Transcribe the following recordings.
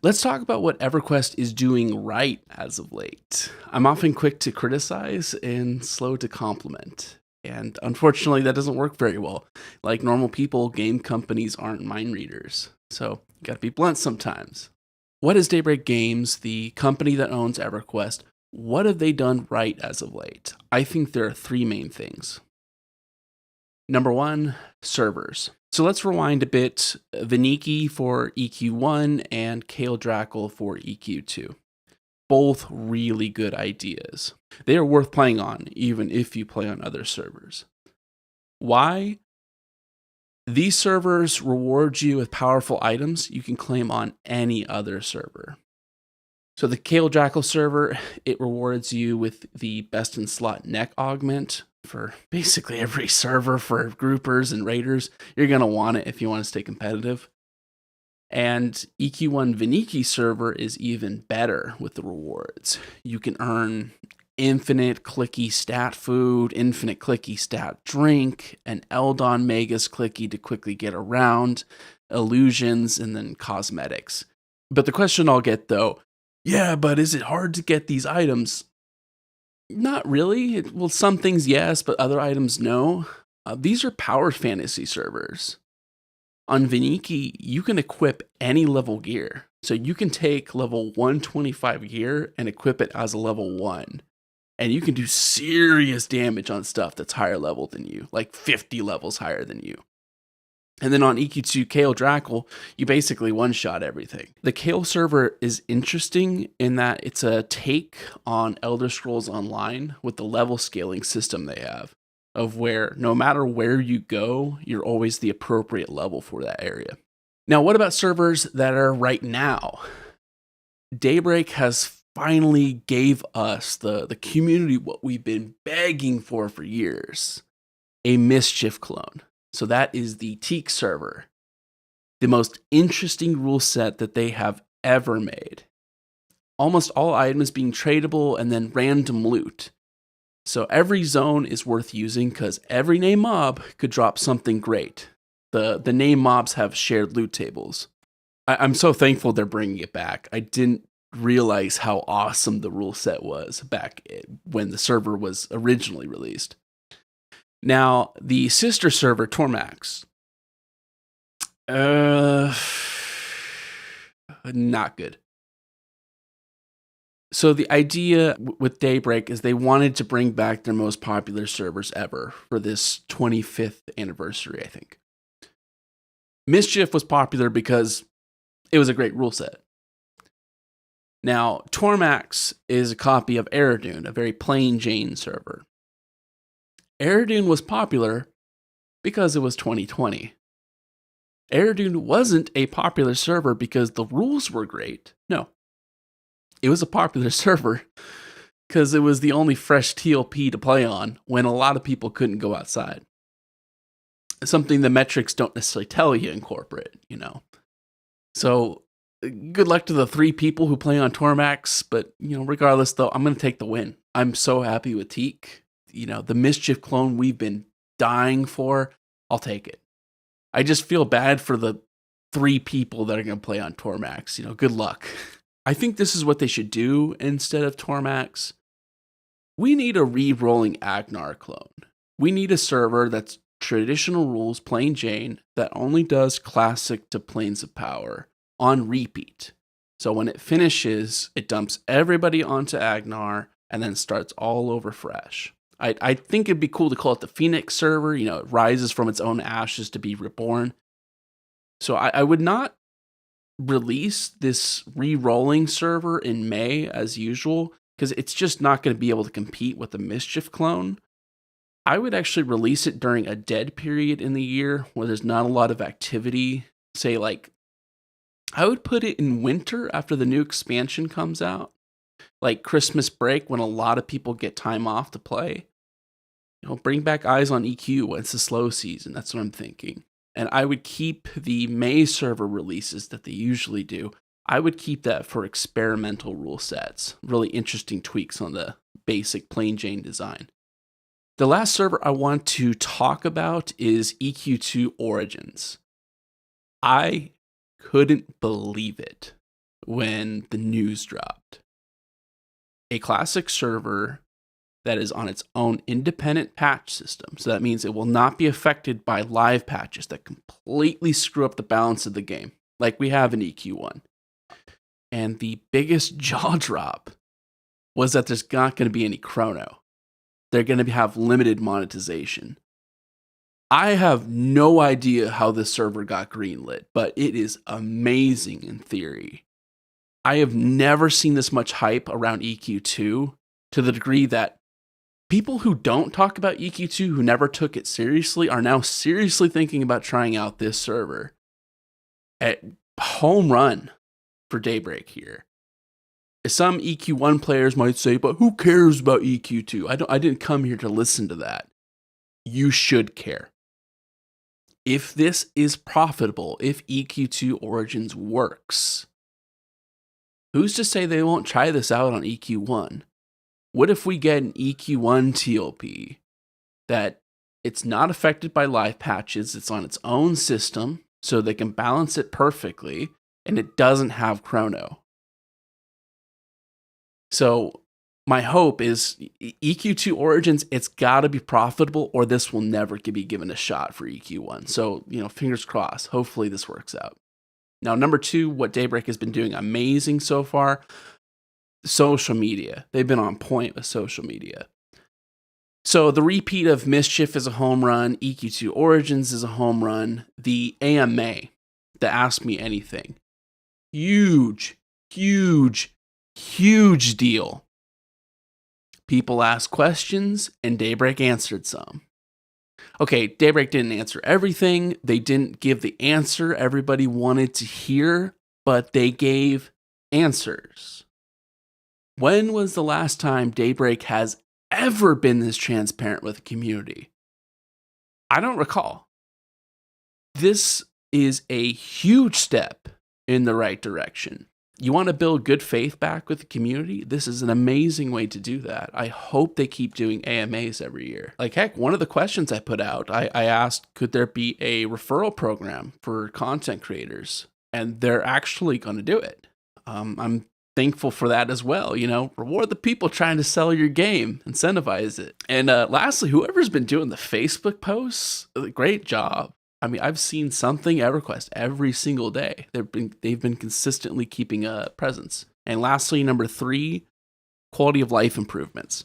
Let's talk about what EverQuest is doing right as of late. I'm often quick to criticize and slow to compliment. And unfortunately, that doesn't work very well. Like normal people, game companies aren't mind readers. So you gotta be blunt sometimes. What is Daybreak Games, the company that owns EverQuest, what have they done right as of late? I think there are three main things. Number one, servers. So let's rewind a bit. Viniki for EQ1 and Kale Drackle for EQ2. Both really good ideas. They are worth playing on, even if you play on other servers. Why? These servers reward you with powerful items you can claim on any other server. So the Kale Drackle server, it rewards you with the best in slot neck augment for basically every server for groupers and raiders. You're going to want it if you want to stay competitive. And EQ1 Viniki server is even better with the rewards. You can earn infinite clicky stat food, infinite clicky stat drink, an Eldon Magus clicky to quickly get around, illusions, and then cosmetics. But the question I'll get though, yeah, but is it hard to get these items? Not really. Well, some things yes, but other items no. These are power fantasy servers. On Viniki, you can equip any level gear. So you can take level 125 gear and equip it as a level 1. And you can do serious damage on stuff that's higher level than you, like 50 levels higher than you. And then on EQ2 Kale Drackle, you basically one-shot everything. The Kale server is interesting in that it's a take on Elder Scrolls Online with the level scaling system they have, of where no matter where you go, you're always the appropriate level for that area. Now, what about servers that are right now? Daybreak has finally gave us, the community, what we've been begging for years, a Mischief clone. So that is the Teak server, the most interesting rule set that they have ever made. Almost all items being tradable and then random loot. So every zone is worth using because every name mob could drop something great. The name mobs have shared loot tables. I'm so thankful they're bringing it back. I didn't realize how awesome the rule set was back when the server was originally released. Now, the sister server, Tormax, not good. So the idea with Daybreak is they wanted to bring back their most popular servers ever for this 25th anniversary, I think. Mischief was popular because it was a great rule set. Now, Tormax is a copy of Eredune, a very plain Jane server. Eredune was popular because it was 2020. Eredune wasn't a popular server because the rules were great. No. It was a popular server because it was the only fresh TLP to play on when a lot of people couldn't go outside. Something the metrics don't necessarily tell you in corporate, you know. So, good luck to the 3 people who play on Tormax, but, you know, regardless though, I'm going to take the win. I'm so happy with Teak. You know, the Mischief clone we've been dying for, I'll take it. I just feel bad for the 3 people that are going to play on Tormax. You know, good luck. I think this is what they should do instead of Tormax. We need a re-rolling Agnar clone. We need a server that's traditional rules, plain Jane, that only does classic to Planes of Power on repeat. So when it finishes, it dumps everybody onto Agnar and then starts all over fresh. I think it'd be cool to call it the Phoenix server. You know, it rises from its own ashes to be reborn. So I would not release this re-rolling server in May as usual, because it's just not going to be able to compete with the Mischief clone. I would actually release it during a dead period in the year where there's not a lot of activity. Say, like, I would put it in winter after the new expansion comes out. Like Christmas break when a lot of people get time off to play. You know, bring back Eyes on EQ when it's the slow season. That's what I'm thinking. And I would keep the May server releases that they usually do. I would keep that for experimental rule sets. Really interesting tweaks on the basic plain Jane design. The last server I want to talk about is EQ2 Origins. I couldn't believe it when the news dropped. A classic server that is on its own independent patch system. So that means it will not be affected by live patches that completely screw up the balance of the game, like we have in EQ1. And the biggest jaw drop was that there's not going to be any chrono. They're going to have limited monetization. I have no idea how this server got greenlit, but it is amazing in theory. I have never seen this much hype around EQ2 to the degree that people who don't talk about EQ2, who never took it seriously, are now seriously thinking about trying out this server. At home run for Daybreak here. Some EQ1 players might say, but who cares about EQ2? I didn't come here to listen to that. You should care. If this is profitable, if EQ2 Origins works, who's to say they won't try this out on EQ1? What if we get an EQ1 TLP that it's not affected by live patches, it's on its own system, so they can balance it perfectly, and it doesn't have chrono? So my hope is EQ2 Origins, it's got to be profitable or this will never be given a shot for EQ1. So, fingers crossed. Hopefully this works out. Now, number 2, what Daybreak has been doing amazing so far, social media. They've been on point with social media. So the repeat of Mischief is a home run. EQ2 Origins is a home run. The AMA, the Ask Me Anything. Huge, huge, huge deal. People asked questions, and Daybreak answered some. Okay, Daybreak didn't answer everything. They didn't give the answer everybody wanted to hear, but they gave answers. When was the last time Daybreak has ever been this transparent with the community? I don't recall. This is a huge step in the right direction. You want to build good faith back with the community? This is an amazing way to do that. I hope they keep doing AMAs every year. Like, heck, one of the questions I put out, I asked, could there be a referral program for content creators? And they're actually going to do it. I'm thankful for that as well. Reward the people trying to sell your game, incentivize it. And lastly, whoever's been doing the Facebook posts, great job. I mean, I've seen something EverQuest every single day. They've been consistently keeping a presence. And lastly, number 3, quality of life improvements.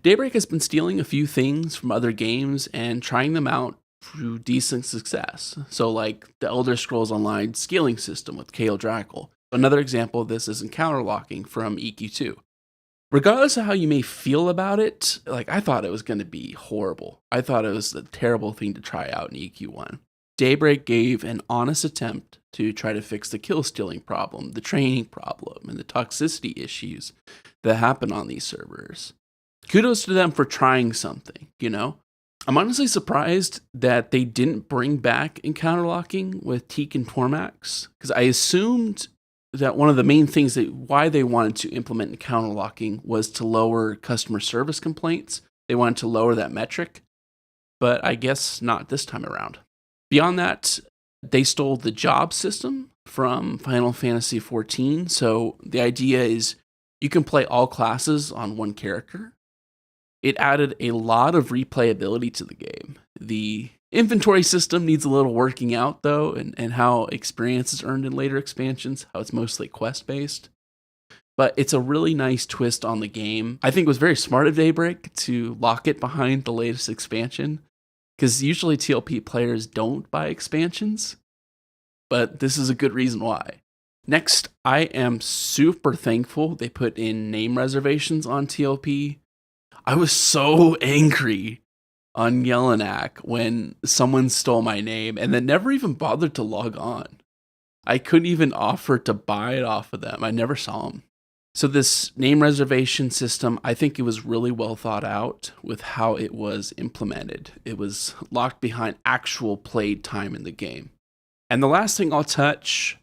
Daybreak has been stealing a few things from other games and trying them out through decent success. So like the Elder Scrolls Online scaling system with Kael Drackle. Another example of this is encounter locking from EQ2. Regardless of how you may feel about it, I thought it was going to be horrible. I thought it was a terrible thing to try out in EQ1. Daybreak gave an honest attempt to try to fix the kill stealing problem, the training problem, and the toxicity issues that happen on these servers. Kudos to them for trying something, I'm honestly surprised that they didn't bring back encounter locking with Teak and Tormax, because I assumed that one of the main things why they wanted to implement encounter locking was to lower customer service complaints. They wanted to lower that metric, but I guess not this time around. Beyond that, they stole the job system from Final Fantasy XIV. So the idea is you can play all classes on one character. It added a lot of replayability to the game. The inventory system needs a little working out, though, and how experience is earned in later expansions, how it's mostly quest-based. But it's a really nice twist on the game. I think it was very smart of Daybreak to lock it behind the latest expansion, because usually TLP players don't buy expansions, but this is a good reason why. Next, I am super thankful they put in name reservations on TLP. I was so angry on Jelinek when someone stole my name and then never even bothered to log on. I couldn't even offer to buy it off of them. I never saw them. So this name reservation system, I think it was really well thought out with how it was implemented. It was locked behind actual played time in the game. And the last thing I'll touch,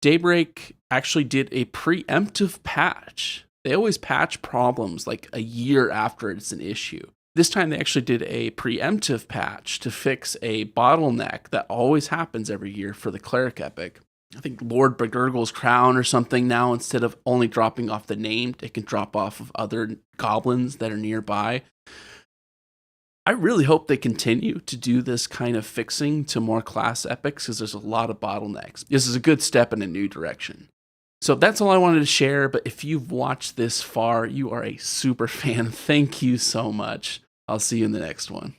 Daybreak actually did a preemptive patch. They always patch problems like a year after it's an issue. This time they actually did a preemptive patch to fix a bottleneck that always happens every year for the Cleric Epic. I think Lord Begurgle's crown or something now, instead of only dropping off the named, it can drop off of other goblins that are nearby. I really hope they continue to do this kind of fixing to more class epics, because there's a lot of bottlenecks. This is a good step in a new direction. So that's all I wanted to share, but if you've watched this far, you are a super fan. Thank you so much. I'll see you in the next one.